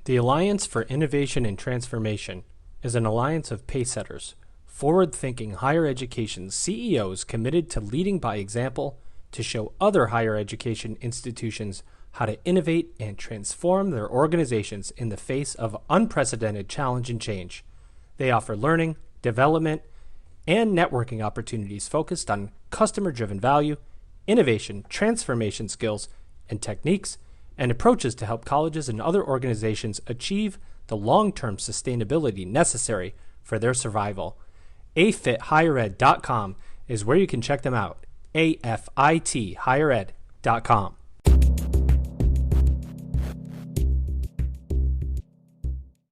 The Alliance for Innovation and Transformation is an alliance of pacesetters, forward-thinking higher education CEOs committed to leading by example to show other higher education institutions how to innovate and transform their organizations in the face of unprecedented challenge and change. They offer learning, development, and networking opportunities focused on customer-driven value, innovation, transformation skills, and techniques, and approaches to help colleges and other organizations achieve the long-term sustainability necessary for their survival. AFITHigherEd.com is where you can check them out. AFITHigherEd.com.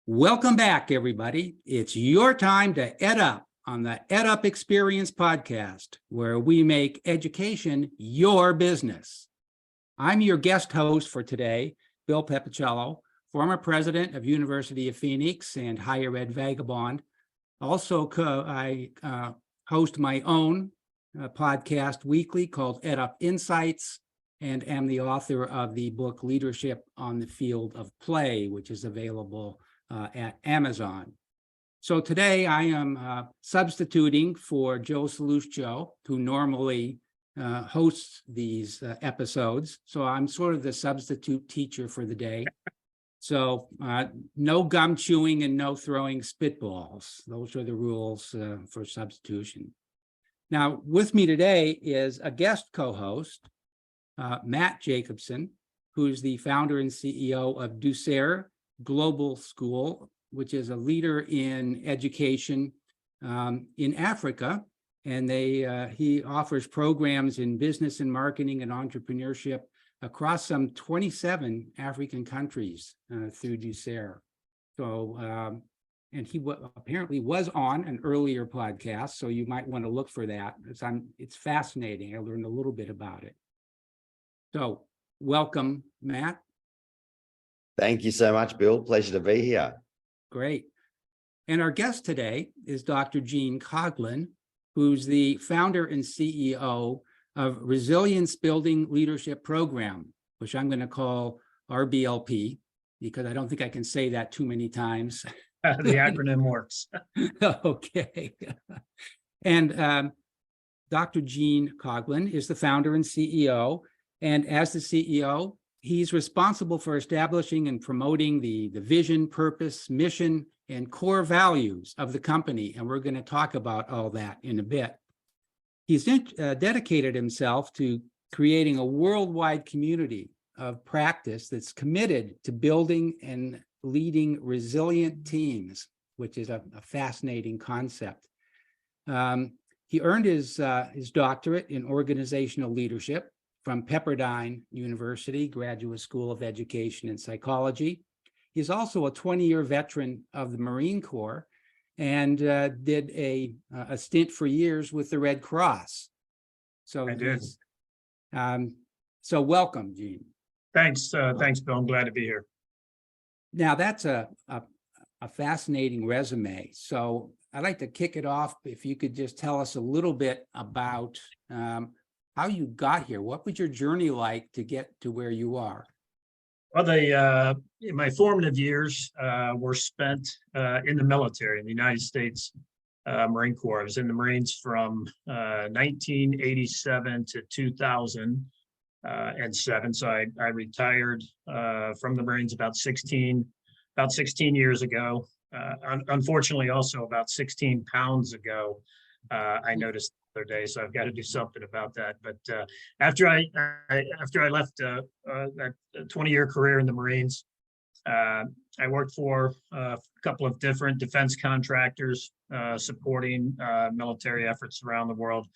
Welcome back, everybody. It's your time to EdUp on the EdUp Experience podcast, where we make education your business. I'm your guest host for today, Bill Pepicello, former president of University of Phoenix and Higher Ed Vagabond. Also, I host my own podcast weekly called EdUp Insights, and am the author of the book Leadership on the Field of Play, which is available at Amazon. So today I am substituting for Joe Soluccio, who normally hosts these episodes. So I'm sort of the substitute teacher for the day. So no gum chewing and no throwing spitballs. Those are the rules for substitution. Now, with me today is a guest co-host, Matt Jacobson, who's the founder and CEO of Dusair Global School, which is a leader in education in Africa. And he offers programs in business and marketing and entrepreneurship across some 27 African countries through Dusair. So, and he apparently was on an earlier podcast, so you might want to look for that. It's fascinating. I learned a little bit about it. So, welcome, Matt. Thank you so much, Bill. Pleasure to be here. Great. And our guest today is Dr. Gene Coughlin, who's the founder and CEO of Resilience Building Leadership Program, which I'm going to call RBLP, because I don't think I can say that too many times. The acronym works. Okay. And Dr. Gene Coughlin is the founder and CEO. And as the CEO, he's responsible for establishing and promoting the vision, purpose, mission, and core values of the company. And we're going to talk about all that in a bit. He's dedicated himself to creating a worldwide community of practice that's committed to building and leading resilient teams, which is a fascinating concept. He earned his doctorate in organizational leadership from Pepperdine University Graduate School of Education and Psychology. He's also a 20-year veteran of the Marine Corps and did a stint for years with the Red Cross. So I did. So welcome, Gene. Thanks, Bill. I'm glad to be here. Now that's a fascinating resume. So I'd like to kick it off. If you could just tell us a little bit about how you got here. What was your journey like to get to where you are? Well, my formative years were spent in the military in the United States Marine Corps. I was in the Marines from 1987 to 2007. So I retired from the Marines about 16 years ago. Unfortunately, also about 16 pounds ago, I noticed the other day. So I've got to do something about that. But after I left that 20-year career in the Marines, I worked for a couple of different defense contractors supporting military efforts around the world.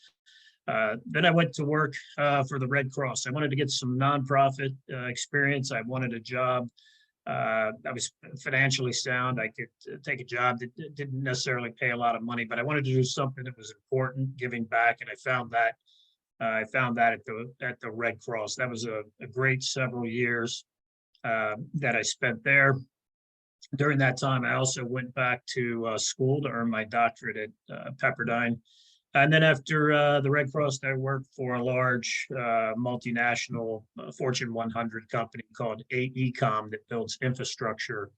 Then I went to work for the Red Cross. I wanted to get some nonprofit experience. I wanted a job. I was financially sound. I could take a job that didn't necessarily pay a lot of money, but I wanted to do something that was important, giving back, and I found that at the Red Cross. That was a great several years that I spent there. During that time, I also went back to school to earn my doctorate at Pepperdine. And then after the Red Cross, I worked for a large multinational Fortune 100 company called AECOM that builds infrastructure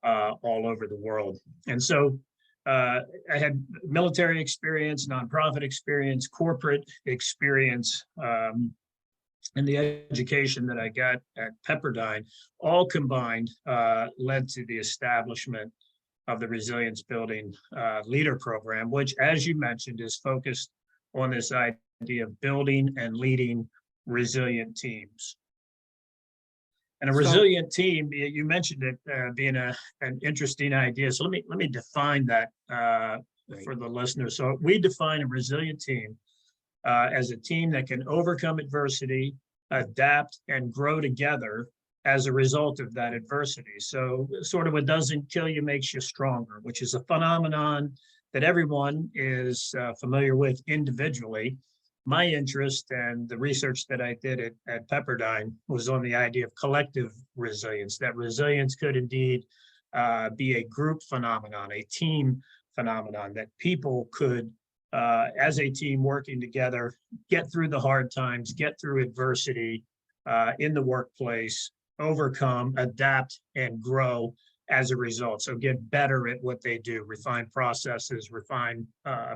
all over the world. And so I had military experience, nonprofit experience, corporate experience, and the education that I got at Pepperdine, all combined, led to the establishment of the Resilience Building Leader Program, which, as you mentioned, is focused on this idea of building and leading resilient teams. And a resilient team, you mentioned it being an interesting idea. So let me define that for the listeners. So we define a resilient team as a team that can overcome adversity, adapt, and grow together as a result of that adversity. So sort of what doesn't kill you makes you stronger, which is a phenomenon that everyone is familiar with individually. My interest and the research that I did at Pepperdine was on the idea of collective resilience, that resilience could indeed be a group phenomenon, a team phenomenon, that people could, as a team working together, get through the hard times, get through adversity in the workplace, overcome, adapt, and grow as a result. So get better at what they do, refine processes, refine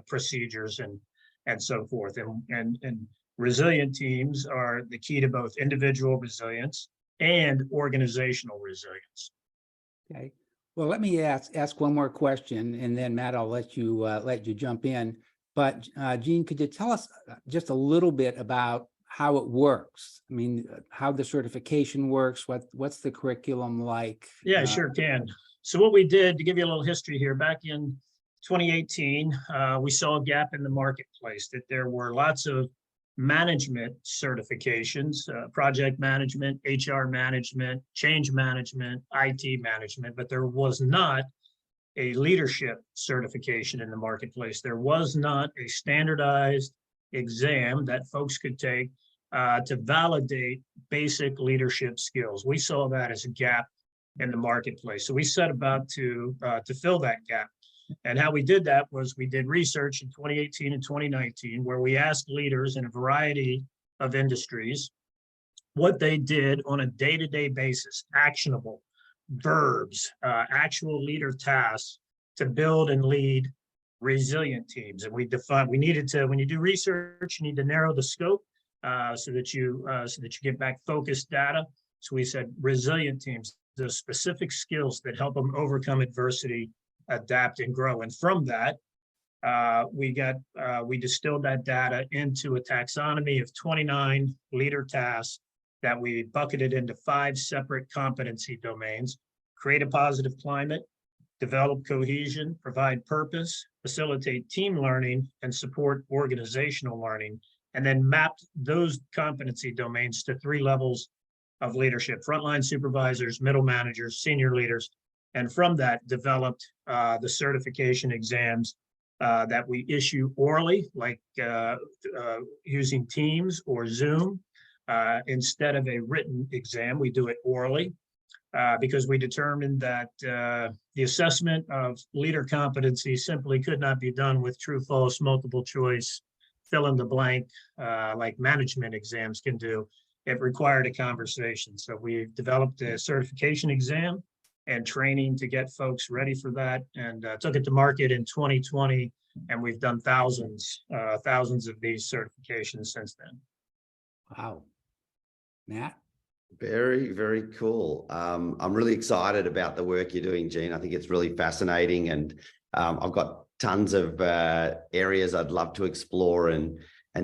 procedures, and so forth. And resilient teams are the key to both individual resilience and organizational resilience. Okay. Well, let me ask one more question, and then Matt, I'll let you jump in. But Gene, could you tell us just a little bit about how it works? I mean, how the certification works, what's the curriculum like? Yeah, sure can. So what we did, to give you a little history here, back in 2018, we saw a gap in the marketplace, that there were lots of management certifications, project management, HR management, change management, IT management, but there was not a leadership certification in the marketplace. There was not a standardized exam that folks could take to validate basic leadership skills. We saw that as a gap in the marketplace. So we set about to fill that gap. And how we did that was we did research in 2018 and 2019, where we asked leaders in a variety of industries what they did on a day-to-day basis, actionable verbs, actual leader tasks to build and lead resilient teams. And we defined, we needed to, when you do research, you need to narrow the scope so that you get back focused data. So we said resilient teams, the specific skills that help them overcome adversity, adapt, and grow. And from that, we distilled that data into a taxonomy of 29 leader tasks that we bucketed into 5 separate competency domains: create a positive climate, develop cohesion, provide purpose, facilitate team learning, and support organizational learning. And then mapped those competency domains to 3 levels of leadership: frontline supervisors, middle managers, senior leaders. And from that, developed the certification exams that we issue orally, like using Teams or Zoom. Instead of a written exam, we do it orally because we determined that the assessment of leader competency simply could not be done with true, false, multiple choice, fill in the blank, like management exams can do. It required a conversation. So we developed a certification exam and training to get folks ready for that, and took it to market in 2020. And we've done thousands of these certifications since then. Wow. Matt? Very, very cool. I'm really excited about the work you're doing, Gene. I think it's really fascinating, and I've got tons of areas I'd love to explore and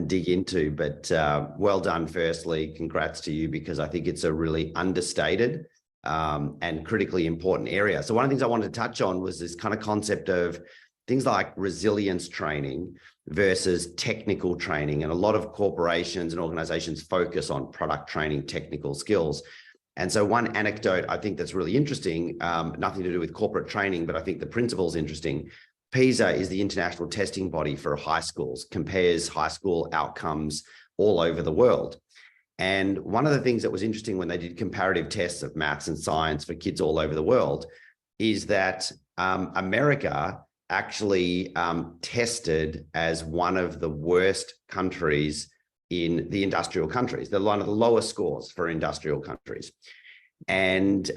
dig into, but well done. Firstly, congrats to you, because I think it's a really understated and critically important area. So one of the things I wanted to touch on was this kind of concept of things like resilience training versus technical training. And a lot of corporations and organizations focus on product training, technical skills. And so one anecdote I think that's really interesting, nothing to do with corporate training, but I think the principle is interesting. PISA is the international testing body for high schools, compares high school outcomes all over the world. And one of the things that was interesting when they did comparative tests of maths and science for kids all over the world is that America actually tested as one of the worst countries in the industrial countries. They're one of the lowest scores for industrial countries. And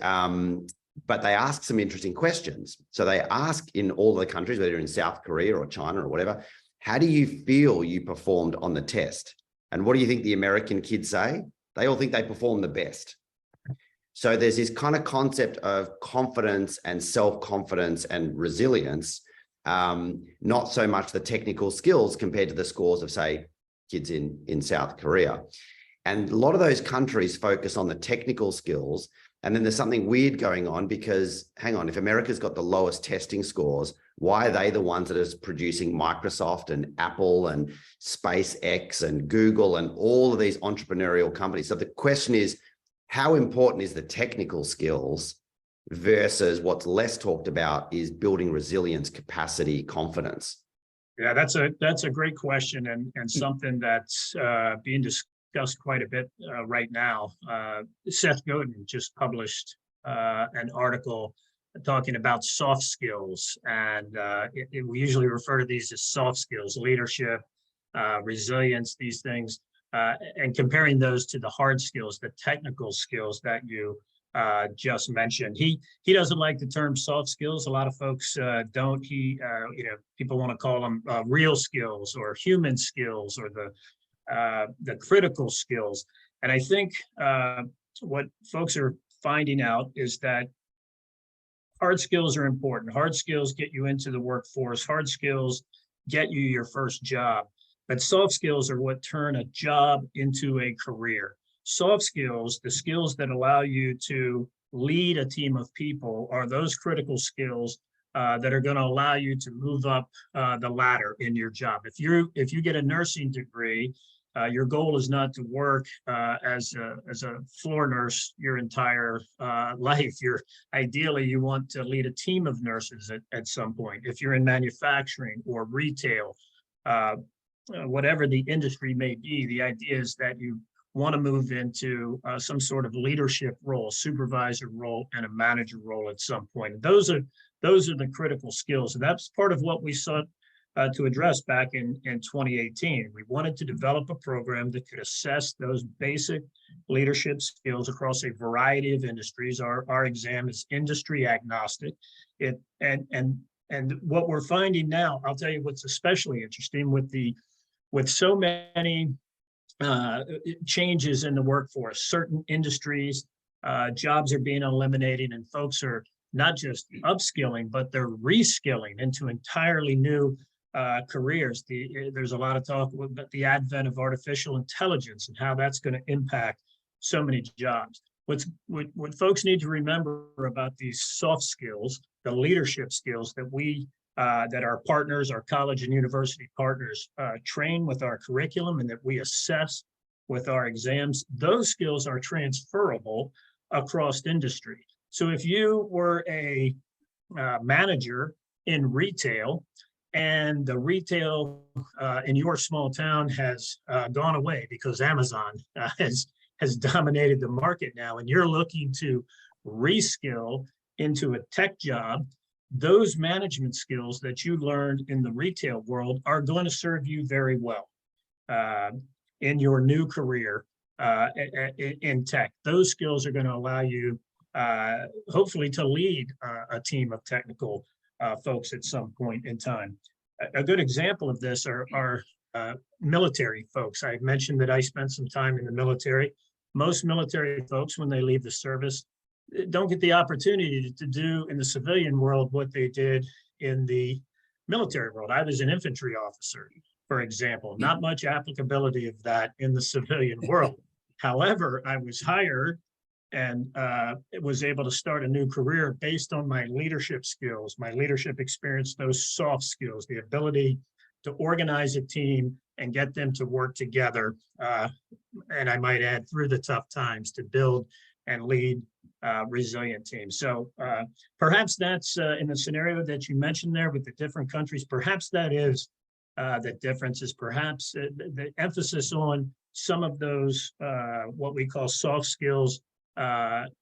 but they ask some interesting questions. So they ask in all the countries, whether you're in South Korea or China or whatever, how do you feel you performed on the test? And what do you think the American kids say? They all think they perform the best. So there's this kind of concept of confidence and self-confidence and resilience, not so much the technical skills compared to the scores of, say, kids in South Korea. And a lot of those countries focus on the technical skills. And then there's something weird going on because, hang on, if America's got the lowest testing scores, why are they the ones that are producing Microsoft and Apple and SpaceX and Google and all of these entrepreneurial companies? So the question is, how important is the technical skills versus what's less talked about is building resilience, capacity, confidence? Yeah, that's a great question and something that's being discussed quite a bit right now. Seth Godin just published an article talking about soft skills, and we usually refer to these as soft skills: leadership, resilience, these things, and comparing those to the hard skills, the technical skills that you just mentioned. He doesn't like the term soft skills. A lot of folks don't. People want to call them real skills or human skills or the critical skills. And I think what folks are finding out is that hard skills are important. Hard skills get you into the workforce. Hard skills get you your first job. But soft skills are what turn a job into a career. Soft skills, the skills that allow you to lead a team of people, are those critical skills that are going to allow you to move up the ladder in your job. If you get a nursing degree, your goal is not to work as a floor nurse your entire life. Ideally, you want to lead a team of nurses at some point. If you're in manufacturing or retail, whatever the industry may be, the idea is that you want to move into some sort of leadership role, supervisor role, and a manager role at some point. Those are the critical skills, and that's part of what we sought to address back in 2018. We wanted to develop a program that could assess those basic leadership skills across a variety of industries. Our exam is industry agnostic. And what we're finding now, I'll tell you what's especially interesting with so many changes in the workforce. Certain industries, jobs are being eliminated, and folks are not just upskilling, but they're reskilling into entirely new careers. There's a lot of talk about the advent of artificial intelligence and how that's going to impact so many jobs. What folks need to remember about these soft skills, the leadership skills that our partners, our college and university partners, train with our curriculum and that we assess with our exams, those skills are transferable across industry. So if you were a manager in retail and the retail in your small town has gone away because Amazon has dominated the market now, and you're looking to reskill into a tech job, those management skills that you learned in the retail world are going to serve you very well in your new career in tech. Those skills are going to allow you hopefully to lead a team of technical folks at some point in time. A good example of this are military folks. I mentioned that I spent some time in the military. Most military folks, when they leave the service, don't get the opportunity to do in the civilian world what they did in the military world. I was an infantry officer, for example. Not much applicability of that in the civilian world. However, I was hired and was able to start a new career based on my leadership skills, my leadership experience, those soft skills, the ability to organize a team and get them to work together. And I might add, through the tough times, to build and lead resilient teams. So perhaps that's in the scenario that you mentioned there with the different countries, perhaps that is the difference, is perhaps the emphasis on some of those what we call soft skills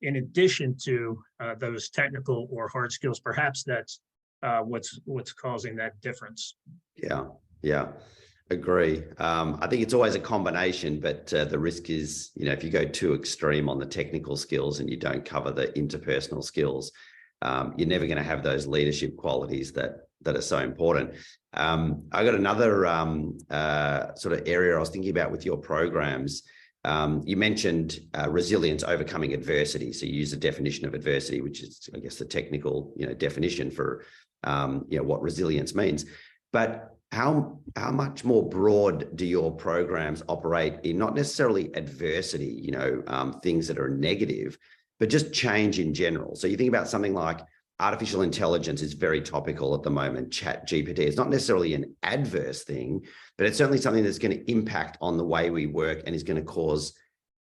in addition to those technical or hard skills. Perhaps that's what's causing that difference. Yeah, yeah. Agree. I think it's always a combination, but the risk is, if you go too extreme on the technical skills and you don't cover the interpersonal skills, you're never going to have those leadership qualities that are so important. I got another sort of area I was thinking about with your programs. You mentioned resilience, overcoming adversity. So you use the definition of adversity, which is, I guess, the technical, definition for, what resilience means. But how much more broad do your programs operate in, not necessarily adversity, things that are negative, but just change in general? So you think about something like artificial intelligence is very topical at the moment. Chat GPT is not necessarily an adverse thing, but it's certainly something that's going to impact on the way we work and is going to cause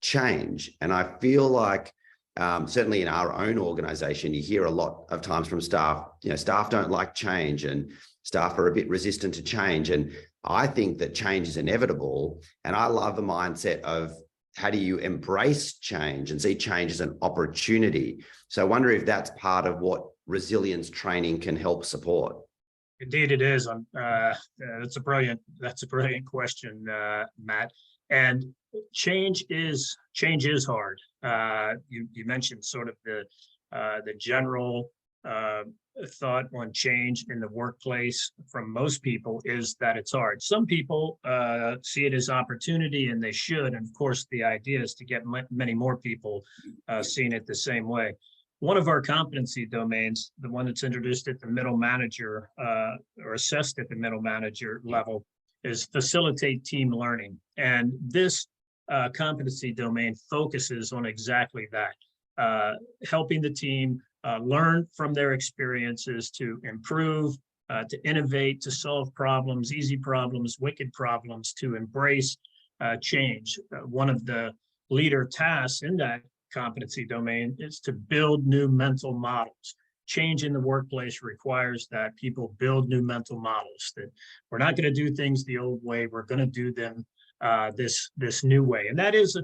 change. And I feel like certainly in our own organization, you hear a lot of times from staff, staff don't like change and staff are a bit resistant to change. And I think that change is inevitable. And I love the mindset of how do you embrace change and see change as an opportunity? So I wonder if that's part of what resilience training can help support. Indeed, it is. That's a brilliant question, Matt. And change is hard. You mentioned sort of the general thought on change in the workplace from most people is that it's hard. Some people see it as opportunity, and they should. And of course, the idea is to get many more people seeing it the same way. One of our competency domains, the one that's introduced at the middle manager or assessed at the middle manager level, is facilitate team learning. And this competency domain focuses on exactly that, helping the team learn from their experiences to improve, to innovate, to solve problems, easy problems, wicked problems, to embrace change. One of the leader tasks in that competency domain is to build new mental models. Change in the workplace requires that people build new mental models, that we're not going to do things the old way, we're going to do them this new way. And that is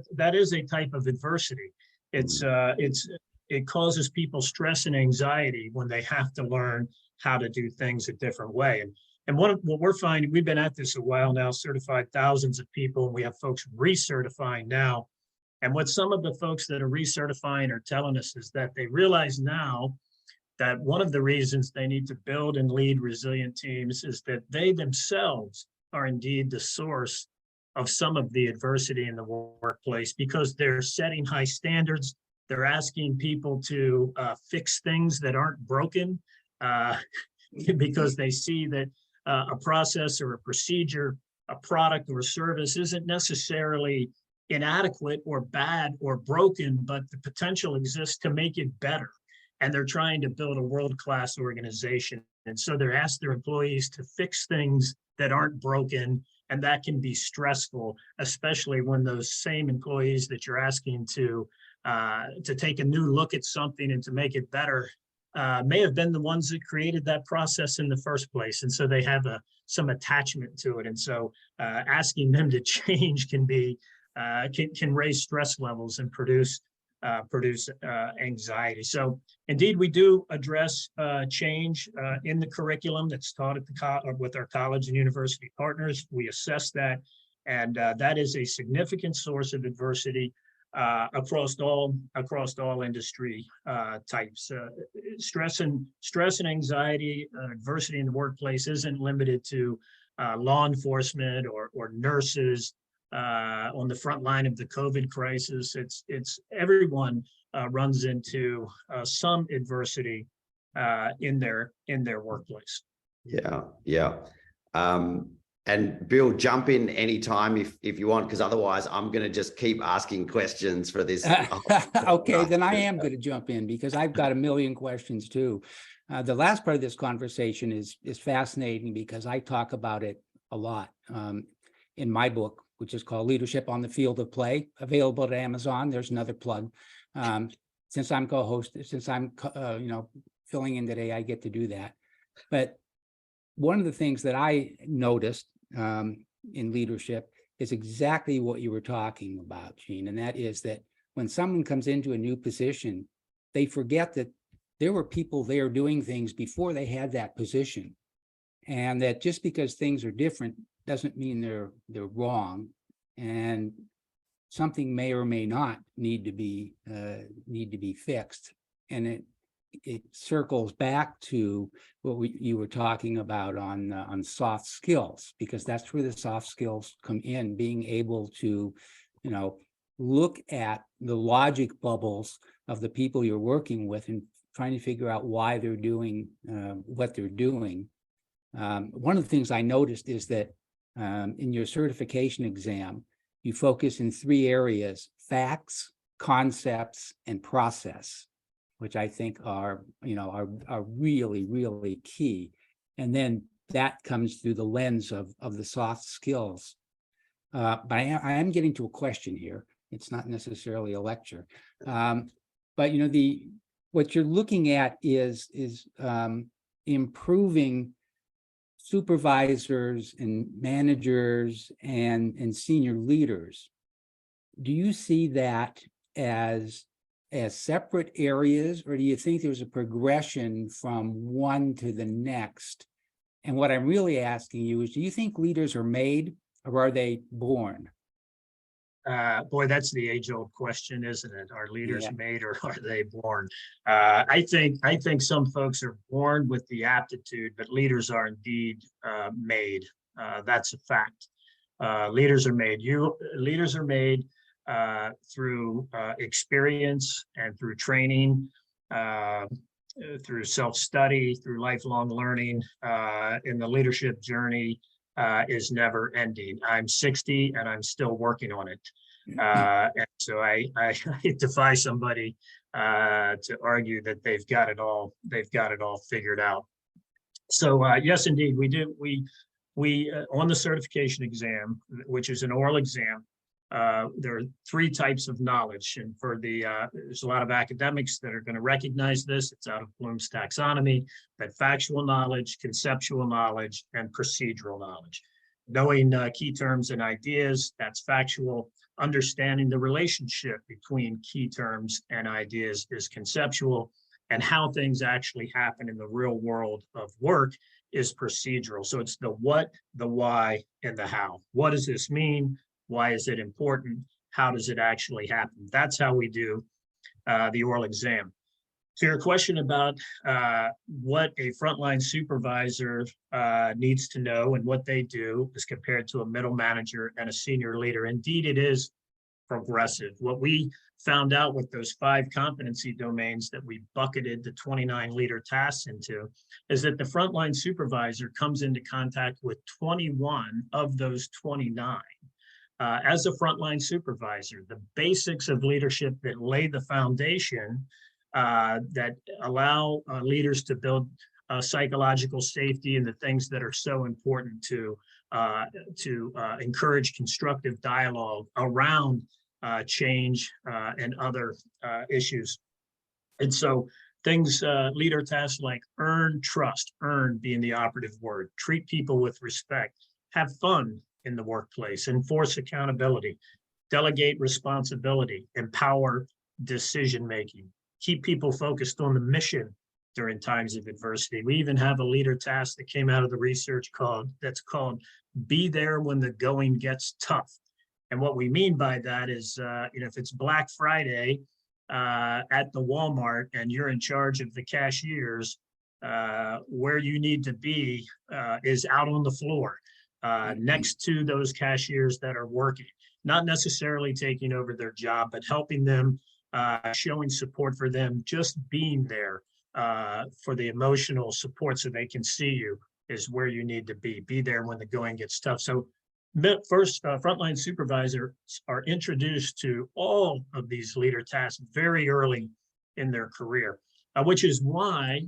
a type of adversity. It causes people stress and anxiety when they have to learn how to do things a different way. And what we're finding, we've been at this a while now, certified thousands of people, and we have folks recertifying now. And what some of the folks that are recertifying are telling us is that they realize now that one of the reasons they need to build and lead resilient teams is that they themselves are indeed the source of some of the adversity in the workplace, because they're setting high standards. They're asking people to fix things that aren't broken because they see that a process or a procedure, a product or a service isn't necessarily inadequate or bad or broken, but the potential exists to make it better. And they're trying to build a world-class organization. And so they're asked their employees to fix things that aren't broken. And that can be stressful, especially when those same employees that you're asking to take a new look at something and to make it better may have been the ones that created that process in the first place. And so they have some attachment to it. And so asking them to change can raise stress levels and produce anxiety. So indeed, we do address change in the curriculum that's taught at with our college and university partners. We assess that, and that is a significant source of adversity across all industry types. Stress and anxiety, adversity in the workplace isn't limited to law enforcement or nurses on the front line of the COVID crisis. It's everyone runs into some adversity in their workplace. Yeah. And Bill, jump in anytime if you want, because otherwise I'm going to just keep asking questions for this. Okay, then I am going to jump in because I've got a million questions too. The last part of this conversation is fascinating because I talk about it a lot in my book, which is called Leadership on the Field of Play, available at Amazon. There's another plug. Since I'm filling in today, I get to do that. But one of the things that I noticed in leadership is exactly what you were talking about, Gene, and that is that when someone comes into a new position, they forget that there were people there doing things before they had that position. And that just because things are different doesn't mean they're wrong, and something may or may not need to be fixed. And it circles back to what you were talking about on soft skills, because that's where the soft skills come in, being able to, look at the logic bubbles of the people you're working with and trying to figure out why they're doing what they're doing. One of the things I noticed is that in your certification exam, you focus in 3 areas: facts, concepts, and process, which I think are really, really key. And then that comes through the lens of the soft skills. But I am getting to a question here. It's not necessarily a lecture. But what you're looking at is improving supervisors and managers and senior leaders. Do you see that as separate areas, or do you think there's a progression from one to the next? And what I'm really asking you is, do you think leaders are made, or are they born? Boy, that's the age-old question, isn't it? Are leaders Yeah. made, or are they born? I think some folks are born with the aptitude, but leaders are indeed made. That's a fact. Leaders are made. Leaders are made through experience and through training, through self-study, through lifelong learning. In the leadership journey is never ending. I'm 60 and I'm still working on it. And so I defy somebody to argue that they've got it all figured out. So yes, indeed, we do. We on the certification exam, which is an oral exam, there are 3 types of knowledge, and for there's a lot of academics that are going to recognize this. It's out of Bloom's taxonomy, that factual knowledge, conceptual knowledge, and procedural knowledge. Knowing key terms and ideas, that's factual. Understanding the relationship between key terms and ideas is conceptual, and how things actually happen in the real world of work is procedural. So it's the what, the why, and the how. What does this mean? Why is it important? How does it actually happen? That's how we do the oral exam. To your question about what a frontline supervisor needs to know and what they do as compared to a middle manager and a senior leader, indeed it is progressive. What we found out with those 5 competency domains that we bucketed the 29 leader tasks into is that the frontline supervisor comes into contact with 21 of those 29. As a frontline supervisor, the basics of leadership that lay the foundation that allow leaders to build psychological safety and the things that are so important to encourage constructive dialogue around change and other issues. And so things, leader tasks like earn trust, earn being the operative word, treat people with respect, have fun in the workplace, enforce accountability, delegate responsibility, empower decision-making, keep people focused on the mission during times of adversity. We even have a leader task that came out of the research that's called be there when the going gets tough. And what we mean by that is, if it's Black Friday at the Walmart and you're in charge of the cashiers, where you need to be is out on the floor next to those cashiers that are working, not necessarily taking over their job, but helping them, showing support for them, just being there for the emotional support so they can see you is where you need to be. Be there when the going gets tough. So first, frontline supervisors are introduced to all of these leader tasks very early in their career, which is why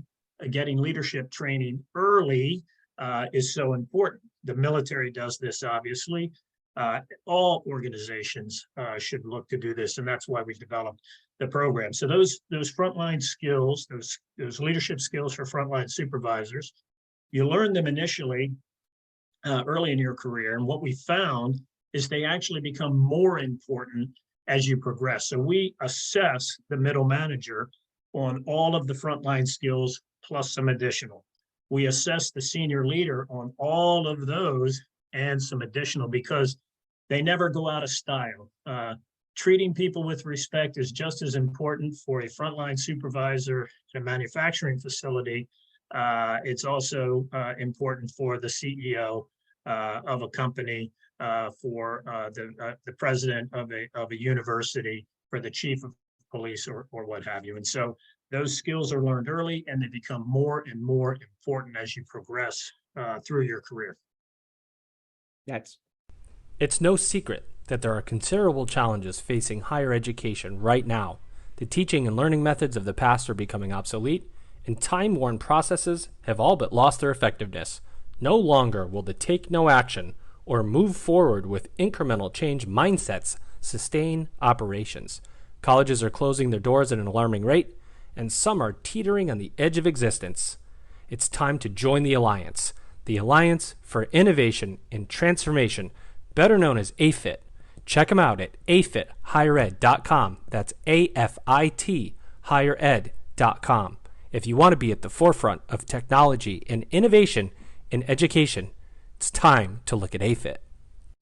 getting leadership training early is so important. The military does this, obviously. All organizations should look to do this, and that's why we've developed the program. So those frontline skills, those leadership skills for frontline supervisors, you learn them initially early in your career, and what we found is they actually become more important as you progress. So we assess the middle manager on all of the frontline skills plus some additional. We assess the senior leader on all of those and some additional, because they never go out of style. Treating people with respect is just as important for a frontline supervisor in a manufacturing facility. It's also important for the CEO of a company, for the president of a university, for the chief of police, or what have you. And so those skills are learned early, and they become more and more important as you progress through your career. It's no secret that there are considerable challenges facing higher education right now. The teaching and learning methods of the past are becoming obsolete, and time-worn processes have all but lost their effectiveness. No longer will the take no action or move forward with incremental change mindsets sustain operations. Colleges are closing their doors at an alarming rate, and some are teetering on the edge of existence. It's time to join the Alliance for Innovation and Transformation, better known as AFIT. Check them out at afithighered.com. That's AFIT highered.com. If you want to be at the forefront of technology and innovation in education, it's time to look at AFIT.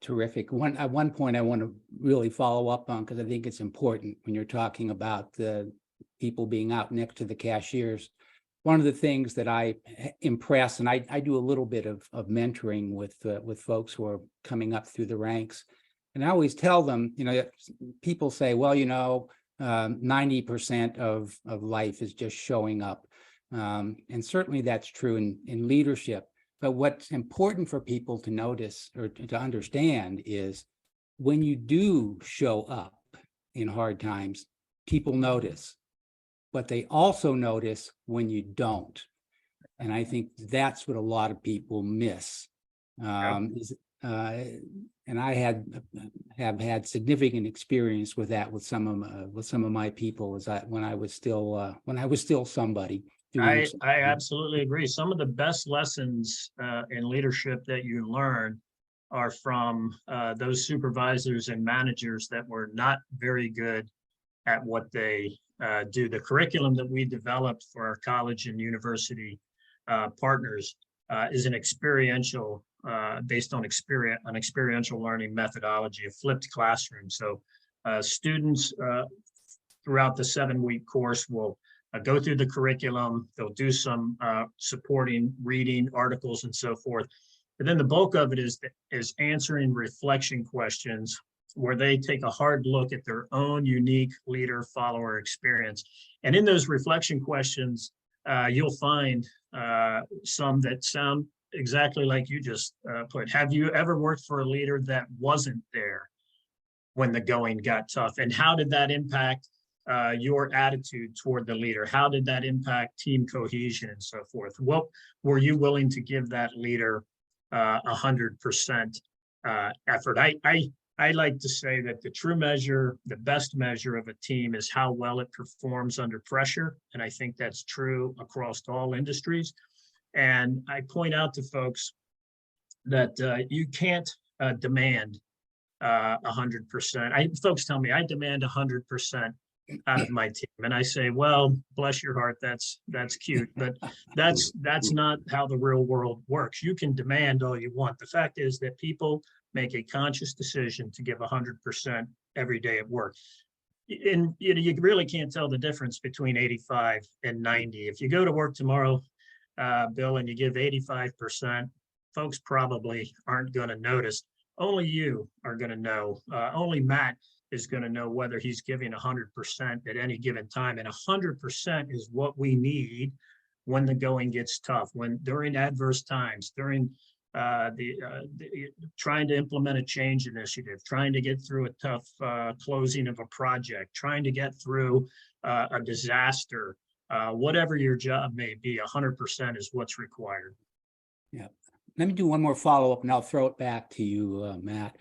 Terrific. At one point I want to really follow up on, because I think it's important when you're talking about the people being out next to the cashiers. One of the things that I impress, and I do a little bit of mentoring with folks who are coming up through the ranks, and I always tell them, people say, well, 90% of life is just showing up. And certainly that's true in leadership. But what's important for people to notice or to understand is when you do show up in hard times, people notice, but they also notice when you don't. And I think that's what a lot of people miss. And I have had significant experience with that with some of my people when I was still somebody. I absolutely agree. Some of the best lessons in leadership that you learn are from those supervisors and managers that were not very good at what they do. The curriculum that we developed for our college and university partners is an experiential, based on experiential learning methodology, a flipped classroom. So students throughout the 7-week course will go through the curriculum. They'll do some supporting reading, articles, and so forth. But then the bulk of it is answering reflection questions, where they take a hard look at their own unique leader-follower experience. And in those reflection questions, you'll find some that sound exactly like you just put. Have you ever worked for a leader that wasn't there when the going got tough? And how did that impact your attitude toward the leader? How did that impact team cohesion and so forth? What were you willing to give that leader 100% effort? I like to say that the true measure, the best measure of a team is how well it performs under pressure. And I think that's true across all industries. And I point out to folks that you can't demand 100%. Folks tell me I demand 100% out of my team, and I say, well, bless your heart, that's cute, but that's not how the real world works. You can demand all you want. The fact is that people make a conscious decision to give 100% every day at work. And you really can't tell the difference between 85 and 90. If you go to work tomorrow, Bill, and you give 85%, folks probably aren't going to notice. Only you are going to know. Only Matt is going to know whether he's giving 100% at any given time. And 100% is what we need when the going gets tough, during adverse times, during trying to implement a change initiative, trying to get through a tough closing of a project, trying to get through a disaster, whatever your job may be, 100% is what's required. Yeah. Let me do one more follow-up and I'll throw it back to you, Matt.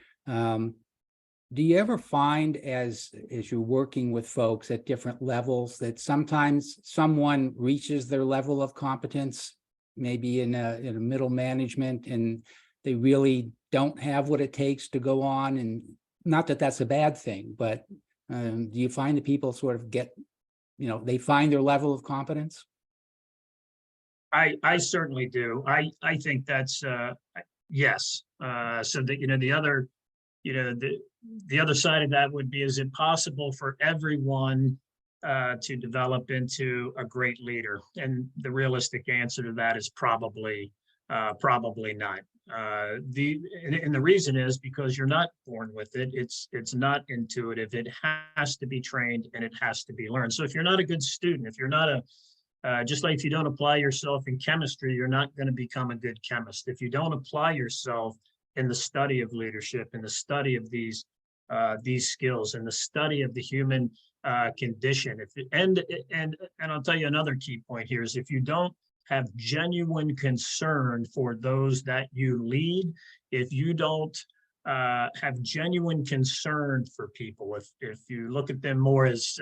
Do you ever find as you're working with folks at different levels that sometimes someone reaches their level of competence, maybe in a middle management, and they really don't have what it takes to go on? And not that that's a bad thing, but do you find that people sort of get, they find their level of competence? I certainly do. I think that's Yes. So that, the other, the other side of that would be, is it possible for everyone to develop into a great leader? And the realistic answer to that is probably not. And the reason is because you're not born with it. It's not intuitive. It has to be trained and it has to be learned. So if you're not a good student, if you're not just like if you don't apply yourself in chemistry, you're not going to become a good chemist. If you don't apply yourself in the study of leadership, in the study of these skills, in the study of the human condition, and I'll tell you another key point here is, if you don't have genuine concern for those that you lead, if you don't have genuine concern for people, if you look at them more as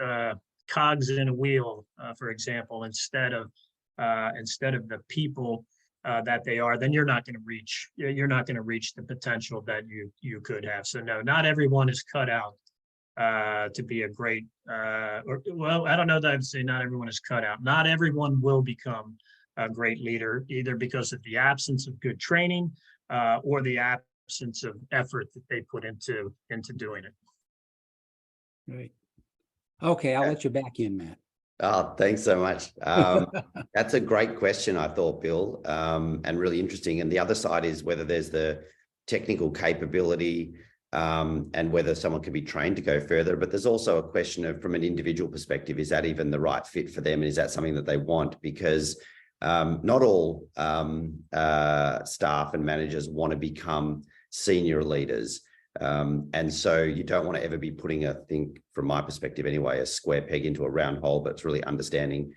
cogs in a wheel, for example, instead of the people that they are, then you're not going to reach the potential that you could have. So no, not everyone is cut out to be a great, well, I don't know that I'd say not everyone is cut out. Not everyone will become a great leader, either because of the absence of good training or the absence of effort that they put into doing it. Right. Okay, I'll let you back in, Matt. Oh, thanks so much. That's a great question, I thought, Bill, and really interesting. And the other side is whether there's the technical capability and whether someone can be trained to go further. But there's also a question of, from an individual perspective, is that even the right fit for them? And is that something that they want? Because not all staff and managers want to become senior leaders. And so you don't want to ever be putting from my perspective anyway, a square peg into a round hole, but it's really understanding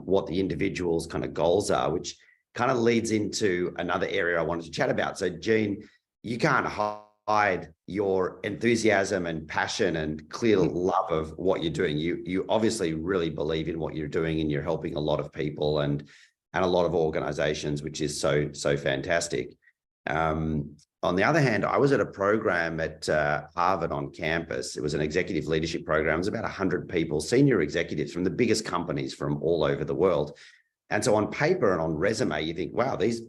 what the individual's kind of goals are, which kind of leads into another area I wanted to chat about. So Gene, you can't hide your enthusiasm and passion and clear love of what you're doing. You obviously really believe in what you're doing, and you're helping a lot of people and a lot of organizations, which is so fantastic. On the other hand, I was at a program at Harvard on campus. It was an executive leadership program. It was about 100 people, senior executives from the biggest companies from all over the world. And so on paper and on resume, you think, wow, these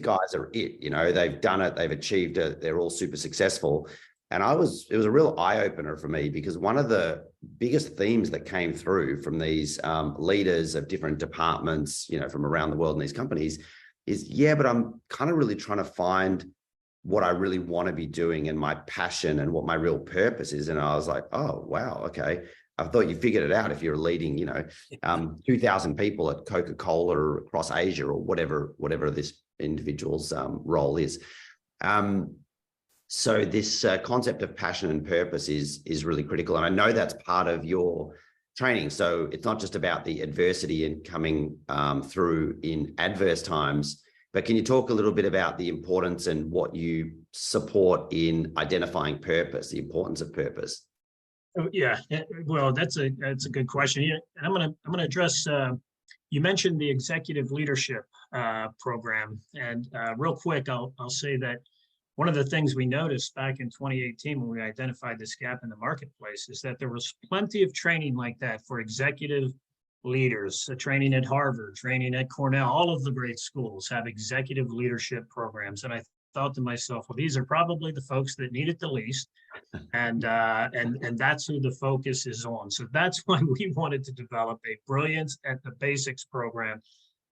guys are it. They've done it, they've achieved it, they're all super successful. And it was a real eye-opener for me, because one of the biggest themes that came through from these leaders of different departments, from around the world in these companies is, yeah, but I'm kind of really trying to find what I really want to be doing and my passion and what my real purpose is. And I was like, oh, wow, okay. I thought you figured it out if you're leading, 2,000 people at Coca-Cola or across Asia or whatever this individual's role is. So this concept of passion and purpose is really critical. And I know that's part of your training. So it's not just about the adversity and coming through in adverse times, but can you talk a little bit about the importance and what you support in identifying purpose, the importance of purpose? Yeah, well, that's a good question. Yeah, and I'm gonna address. You mentioned the executive leadership program, and real quick, I'll say that one of the things we noticed back in 2018 when we identified this gap in the marketplace is that there was plenty of training like that for executive leaders, training at Harvard, training at Cornell. All of the great schools have executive leadership programs. And I thought to myself, well, these are probably the folks that need it the least. And that's who the focus is on. So that's why we wanted to develop a Brilliance at the Basics program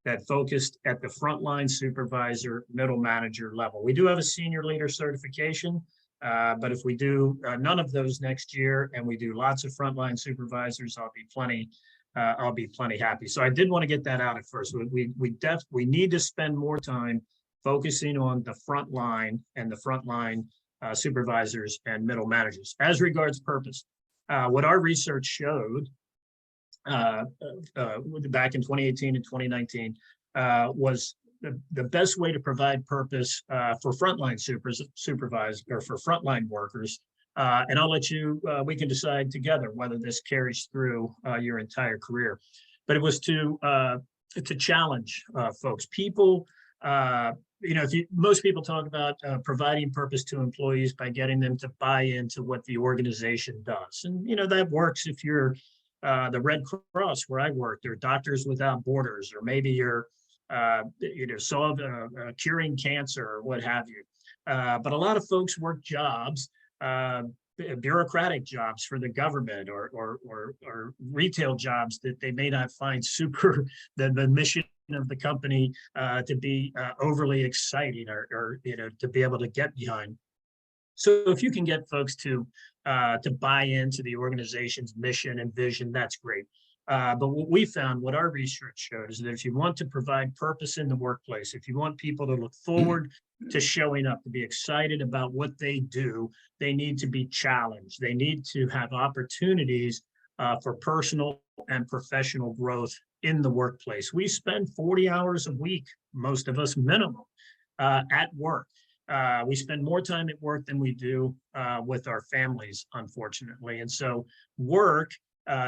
that focused at the frontline supervisor, middle manager level. We do have a senior leader certification, but if we do none of those next year and we do lots of frontline supervisors, I'll be plenty happy. So I did want to get that out at first. We need to spend more time focusing on the front line and the frontline supervisors and middle managers. As regards purpose, what our research showed back in 2018 and 2019 was the best way to provide purpose for frontline supervisors or for frontline workers. And I'll let you, we can decide together whether this carries through your entire career. But it was to challenge folks. People, most people talk about providing purpose to employees by getting them to buy into what the organization does. And, that works if you're the Red Cross where I worked, or Doctors Without Borders, or maybe you're, curing cancer or what have you. But a lot of folks work jobs, bureaucratic jobs for the government, or retail jobs that they may not find super the mission of the company to be overly exciting, or to be able to get behind. So if you can get folks to buy into the organization's mission and vision, that's great. But what we found, what our research showed, is that if you want to provide purpose in the workplace, if you want people to look forward to showing up, to be excited about what they do, they need to be challenged. They need to have opportunities for personal and professional growth in the workplace. We spend 40 hours a week, most of us minimum, at work. We spend more time at work than we do with our families, unfortunately. And so work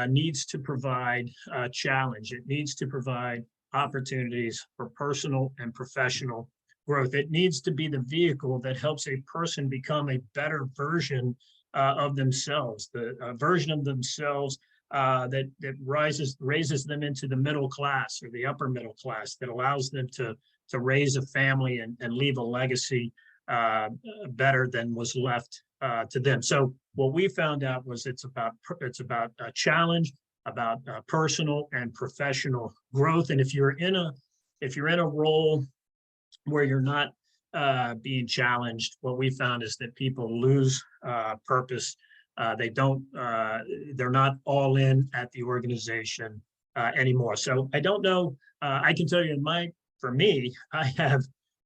needs to provide a challenge. It needs to provide opportunities for personal and professional growth. It needs to be the vehicle that helps a person become a better version of themselves, the version of themselves that raises them into the middle class or the upper middle class, that allows them to raise a family and leave a legacy better than was left to them. So what we found out was it's about a challenge, about personal and professional growth. And if you're in a role where you're not being challenged, what we found is that people lose purpose. They're not all in at the organization anymore. So I don't know. I can tell you, for me,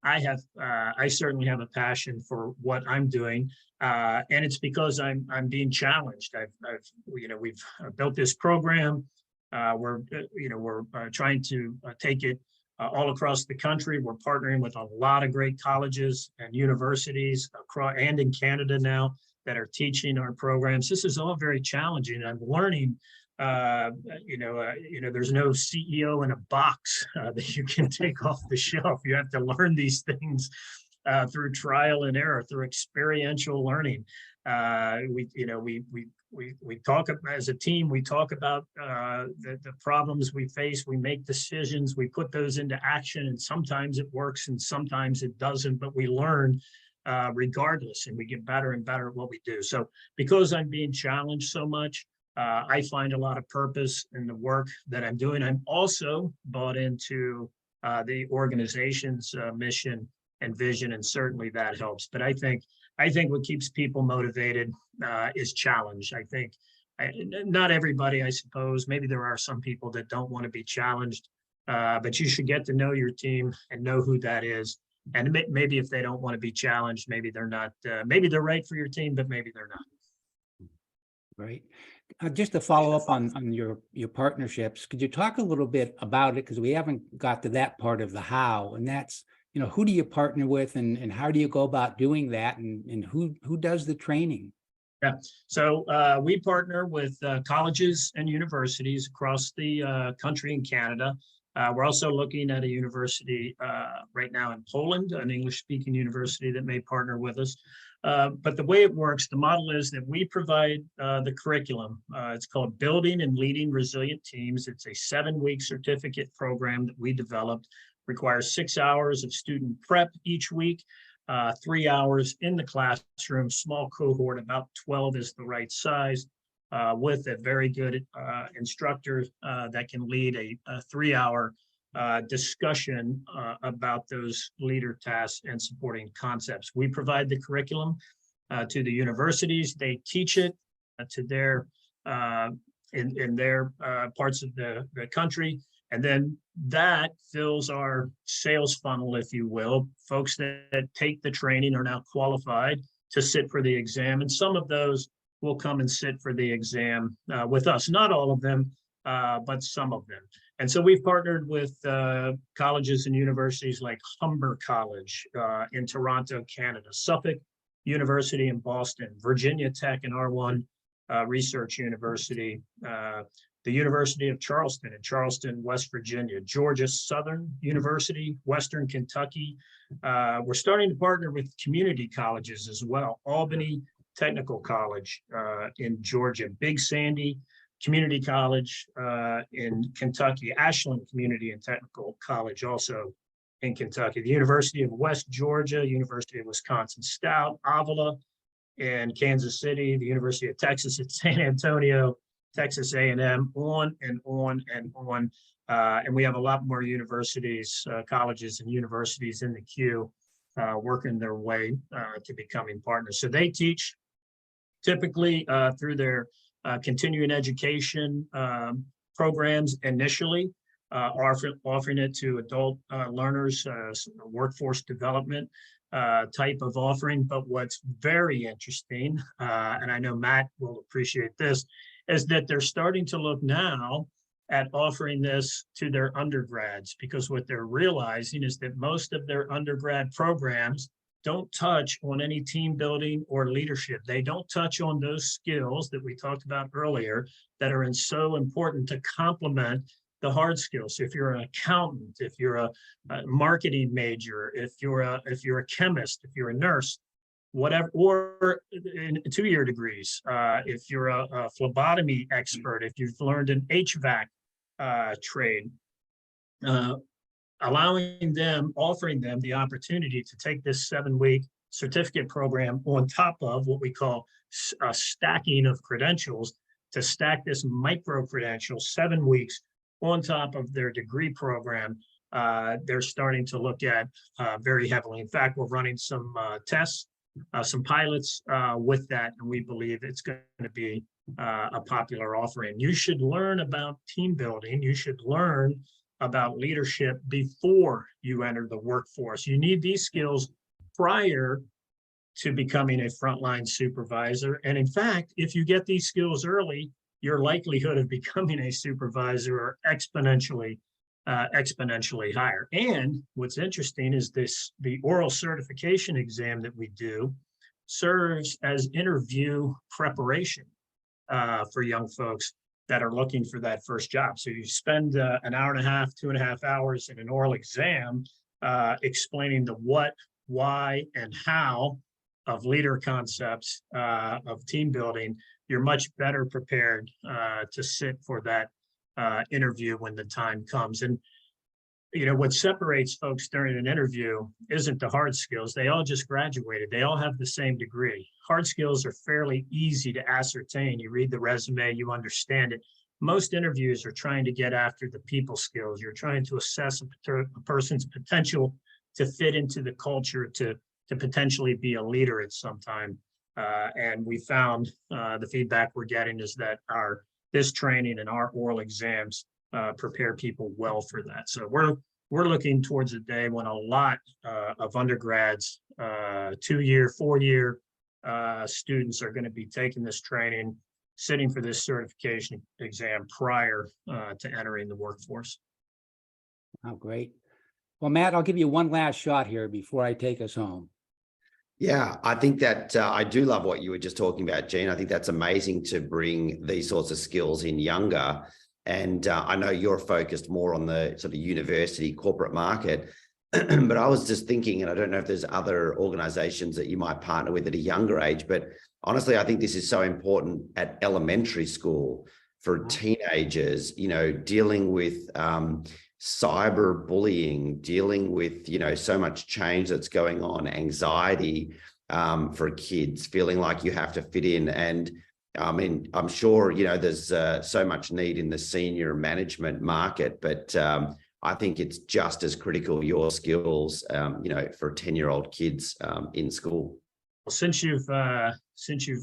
I certainly have a passion for what I'm doing, and it's because I'm being challenged. We've built this program. We're trying to take it all across the country. We're partnering with a lot of great colleges and universities across and in Canada now that are teaching our programs. This is all very challenging. I'm learning. There's no CEO in a box that you can take off the shelf. You have to learn these things through trial and error, through experiential learning. We talk as a team. We talk about the problems we face. We make decisions. We put those into action, and sometimes it works, and sometimes it doesn't. But we learn regardless, and we get better and better at what we do. So, because I'm being challenged so much, I find a lot of purpose in the work that I'm doing. I'm also bought into the organization's mission and vision, and certainly that helps. But I think what keeps people motivated is challenge. I think not everybody, I suppose. Maybe there are some people that don't want to be challenged, but you should get to know your team and know who that is. And maybe if they don't want to be challenged, maybe they're not. Maybe they're right for your team, but maybe they're not. Right. Just to follow up on your partnerships, could you talk a little bit about it? Because we haven't got to that part of the how, and that's, who do you partner with, and how do you go about doing that, and who does the training? Yeah, so we partner with colleges and universities across the country in Canada. We're also looking at a university right now in Poland, an English-speaking university that may partner with us. But the way it works, the model is that we provide the curriculum. It's called Building and Leading Resilient Teams. It's a 7-week certificate program that we developed. Requires 6 hours of student prep each week, 3 hours in the classroom, small cohort, about 12 is the right size, with a very good instructor that can lead a 3-hour discussion about those leader tasks and supporting concepts. We provide the curriculum to the universities. They teach it to their in their parts of the country, and then that fills our sales funnel, if you will. Folks that take the training are now qualified to sit for the exam, and some of those will come and sit for the exam with us. Not all of them, but some of them. And so we've partnered with colleges and universities like Humber College in Toronto, Canada, Suffolk University in Boston, Virginia Tech and R1 Research University, the University of Charleston in Charleston, West Virginia, Georgia Southern University, Western Kentucky. We're starting to partner with community colleges as well. Albany Technical College in Georgia, Big Sandy Community College in Kentucky, Ashland Community and Technical College also in Kentucky, the University of West Georgia, University of Wisconsin Stout, Avila in Kansas City, the University of Texas at San Antonio, Texas A&M, on and on and on. And we have a lot more universities, colleges and universities in the queue working their way to becoming partners. So they teach typically through their continuing education programs initially, offering it to adult learners, workforce development type of offering. But what's very interesting, and I know Matt will appreciate this, is that they're starting to look now at offering this to their undergrads, because what they're realizing is that most of their undergrad programs don't touch on any team building or leadership. They don't touch on those skills that we talked about earlier that are so important to complement the hard skills. If you're an accountant, if you're a marketing major, if you're a chemist, if you're a nurse, whatever, or in 2-year degrees, if you're a phlebotomy expert, if you've learned an HVAC trade, offering them the opportunity to take this 7-week certificate program on top of what we call a stacking of credentials, to stack this micro credential 7 weeks on top of their degree program. They're starting to look at very heavily. In fact, we're running some tests, some pilots with that, and we believe it's going to be a popular offering. You should learn about team building. You should learn about leadership before you enter the workforce. You need these skills prior to becoming a frontline supervisor. And in fact, if you get these skills early, your likelihood of becoming a supervisor are exponentially higher. And what's interesting is the oral certification exam that we do serves as interview preparation for young folks that are looking for that first job. So you spend an hour and a half, 2.5 hours in an oral exam explaining the what, why, and how of leader concepts, of team building. You're much better prepared to sit for that interview when the time comes. And you know, what separates folks during an interview isn't the hard skills. They all just graduated. They all have the same degree. Hard skills are fairly easy to ascertain. You read the resume, you understand it. Most interviews are trying to get after the people skills. You're trying to assess a person's potential to fit into the culture, to potentially be a leader at some time. And we found the feedback we're getting is that this training and our oral exams prepare people well for that. So we're looking towards a day when a lot of undergrads, 2-year, 4-year students are going to be taking this training, sitting for this certification exam prior to entering the workforce. Oh, great. Well, Matt, I'll give you one last shot here before I take us home. Yeah, I think that I do love what you were just talking about, Gene. I think that's amazing to bring these sorts of skills in younger. And I know you're focused more on the sort of university corporate market, but I was just thinking, and I don't know if there's other organizations that you might partner with at a younger age, but honestly, I think this is so important at elementary school for teenagers, you know, dealing with cyber bullying, dealing with, you know, so much change that's going on, anxiety for kids, feeling like you have to fit in. And I mean, I'm sure, you know, there's so much need in the senior management market, but I think it's just as critical, your skills, you know, for 10-year-old kids in school. Well, since you've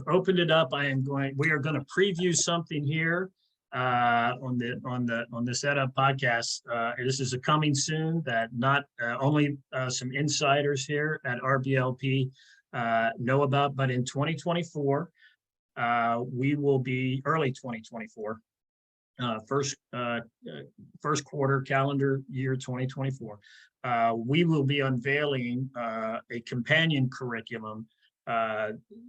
opened it up, we are going to preview something here on this EdUp podcast. This is a coming soon that not only some insiders here at RBLP know about, but in 2024, we will be early 2024, first quarter calendar year 2024. We will be unveiling a companion curriculum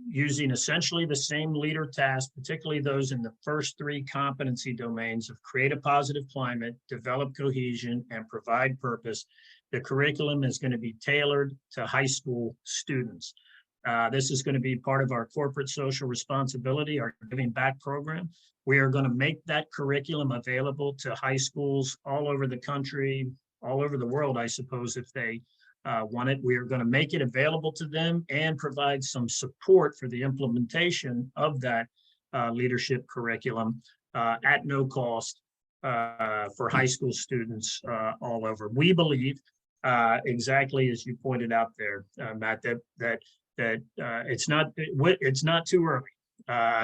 using essentially the same leader tasks, particularly those in the first 3 competency domains of create a positive climate, develop cohesion, and provide purpose. The curriculum is going to be tailored to high school students. This is going to be part of our corporate social responsibility, our giving back program. We are going to make that curriculum available to high schools all over the country, all over the world, I suppose, if they want it. We are going to make it available to them and provide some support for the implementation of that leadership curriculum at no cost for high school students all over. We believe, exactly as you pointed out there, Matt, that it's not too early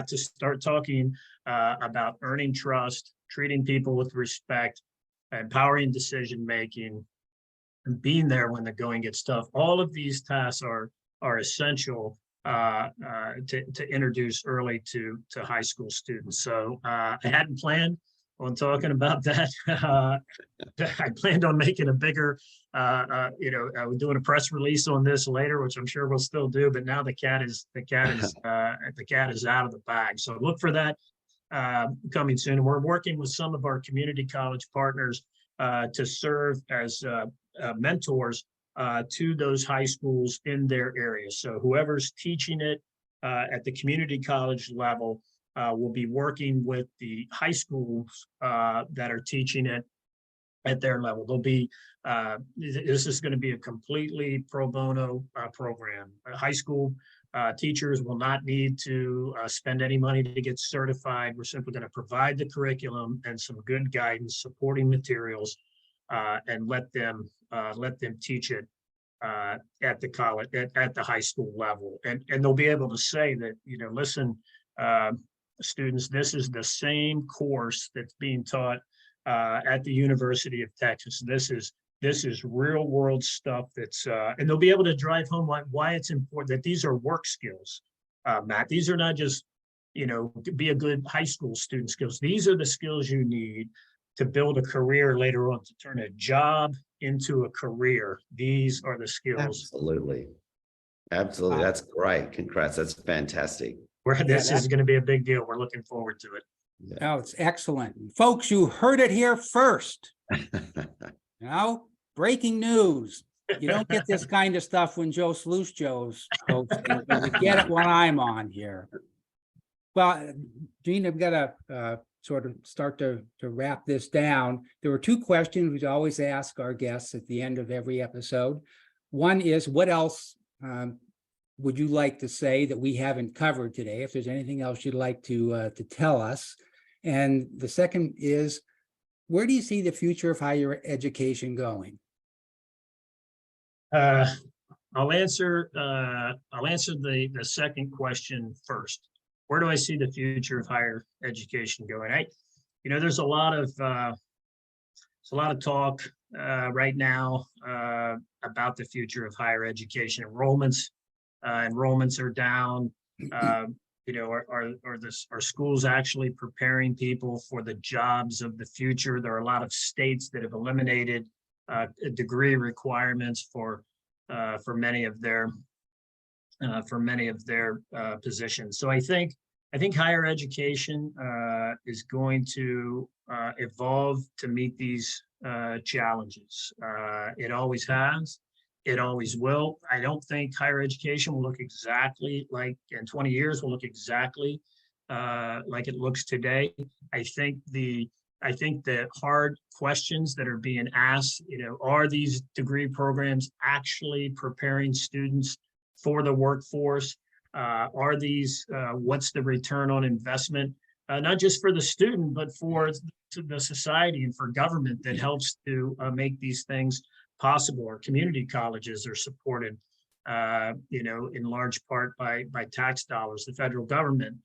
to start talking about earning trust, treating people with respect, empowering decision making, and being there when the going gets tough. All of these tasks are essential to introduce early to high school students. So I hadn't planned on talking about that. I planned on making a bigger, we're doing a press release on this later, which I'm sure we'll still do. But now the cat is out of the bag. So look for that coming soon. We're working with some of our community college partners to serve as mentors to those high schools in their area. So whoever's teaching it at the community college level will be working with the high schools that are teaching it at their level. They'll be, this is going to be a completely pro bono program. High school teachers will not need to spend any money to get certified. We're simply going to provide the curriculum and some good guidance, supporting materials, and let them teach it at the college, at the high school level. And they'll be able to say that, listen, students, this is the same course that's being taught at the University of Texas. This is real world stuff that's, and they'll be able to drive home why it's important that these are work skills, Matt. These are not just, be a good high school student skills. These are the skills you need to build a career later on, to turn a job into a career. These are the skills. Absolutely. Absolutely. That's great. Congrats. That's fantastic. This is going to be a big deal. We're looking forward to it. Yeah. Oh, it's excellent. Folks, you heard it here first. Breaking news. You don't get this kind of stuff when Joe Sluice Joe's hosting. You get it when I'm on here. Well, Gene, I've got to sort of start to wrap this down. There were two questions we always ask our guests at the end of every episode. One is, what else would you like to say that we haven't covered today? If there's anything else you'd like to tell us. And the second is, where do you see the future of higher education going? I'll answer the second question first. Where do I see the future of higher education going? There's a lot of talk right now about the future of higher education. Enrollments are down. Are schools actually preparing people for the jobs of the future? There are a lot of states that have eliminated degree requirements for many of their positions. So I think higher education is going to evolve to meet these challenges. It always has. It always will. I don't think higher education will look exactly like, in 20 years, will look exactly like it looks today. I think the hard questions that are being asked, are these degree programs actually preparing students for the workforce? Are these, what's the return on investment, not just for the student, but for the society and for government that helps to make these things possible? Our community colleges are supported, in large part by tax dollars. The federal government,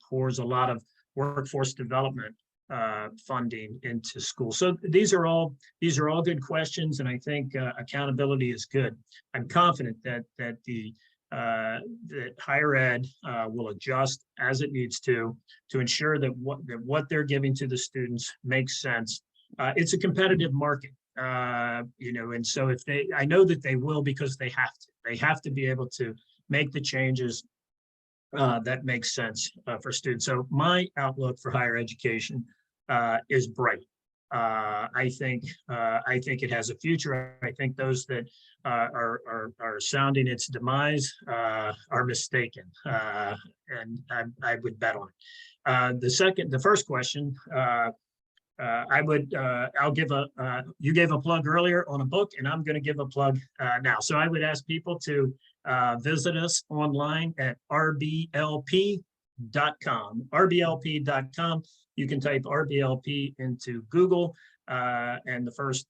pours a lot of workforce development funding into schools. So these are all good questions, and I think accountability is good. I'm confident that higher ed will adjust as it needs to ensure that what they're giving to the students makes sense. It's a competitive market. And so I know that they will, because they have to be able to make the changes that make sense for students. So my outlook for higher education is bright. I think it has a future. I think those that are sounding its demise are mistaken, and I would bet on it. The first question, you gave a plug earlier on a book, and I'm going to give a plug now. So I would ask people to visit us online at rblp.com. rblp.com. You can type RBLP into Google, and the first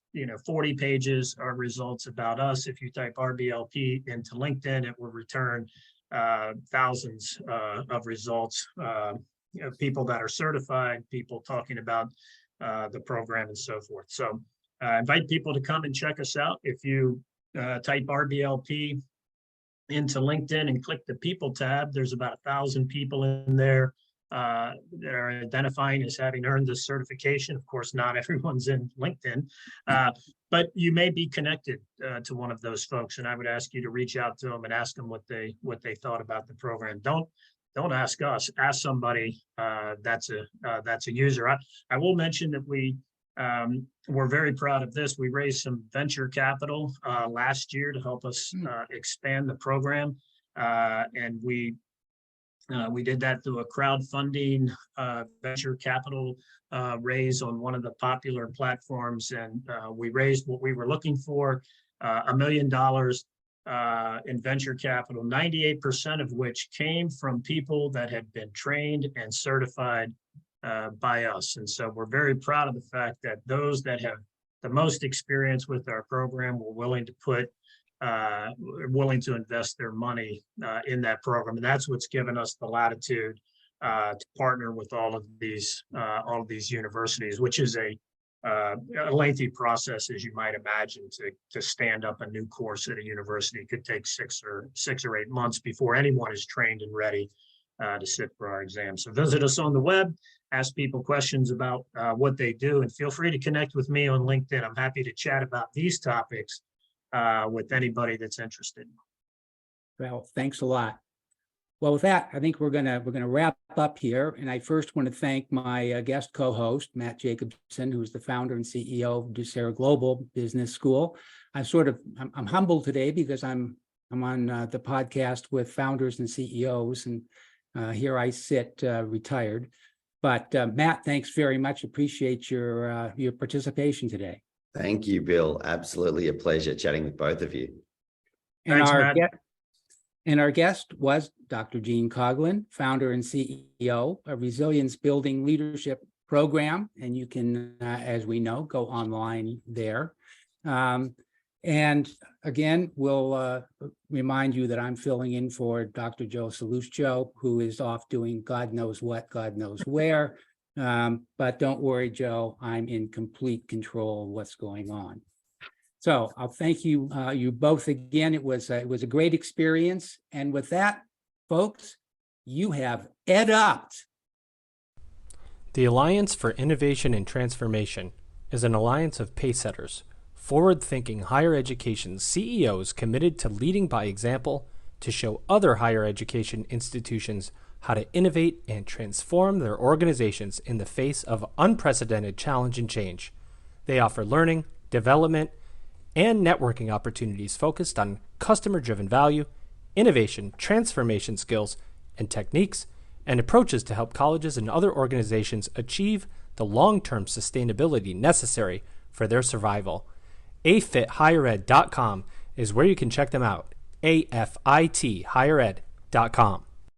40 pages are results about us. If you type RBLP into LinkedIn, it will return thousands of results, people that are certified, people talking about the program and so forth. So I invite people to come and check us out. If you type RBLP into LinkedIn and click the people tab, there's about 1,000 people in there that are identifying as having earned this certification. Of course, not everyone's in LinkedIn, but you may be connected to one of those folks, and I would ask you to reach out to them and ask them what they thought about the program. Don't ask us, ask somebody that's a user. I will mention that we're very proud of this. We raised some venture capital last year to help us expand the program, and we did that through a crowdfunding venture capital raise on one of the popular platforms, and we raised what we were looking for, $1 million in venture capital, 98% of which came from people that had been trained and certified by us. And so we're very proud of the fact that those that have the most experience with our program were willing to invest their money in that program. And that's what's given us the latitude to partner with all of these universities, which is a lengthy process, as you might imagine, to stand up a new course at a university. It could take 6 or 8 months before anyone is trained and ready to sit for our exam. So visit us on the web, ask people questions about what they do, and feel free to connect with me on LinkedIn. I'm happy to chat about these topics with anybody that's interested. Well, thanks a lot. Well, with that, I think we're gonna wrap up here. And I first want to thank my guest co-host, Matt Jacobson, who's the founder and CEO of Doucera Global Business School. I'm humbled today because I'm on the podcast with founders and CEOs, and here I sit retired. But Matt, thanks very much. Appreciate your participation today. Thank you, Bill. Absolutely a pleasure chatting with both of you. And Thanks, our guest was Dr. Gene Coughlin, founder and CEO of Resilience Building Leadership Program. And you can, as we know, go online there. And again, we'll remind you that I'm filling in for Dr. Joe Saluccio, who is off doing God knows what, God knows where. But don't worry, Joe, I'm in complete control of what's going on. So I'll thank you, you both again. It was a great experience. And with that, folks, you have EdUp. The Alliance for Innovation and Transformation is an alliance of pacesetters, forward-thinking higher education CEOs committed to leading by example to show other higher education institutions how to innovate and transform their organizations in the face of unprecedented challenge and change. They offer learning, development, and networking opportunities focused on customer-driven value, innovation, transformation skills, and techniques, and approaches to help colleges and other organizations achieve the long-term sustainability necessary for their survival. AFITHigherEd.com is where you can check them out. AFITHigherEd.com.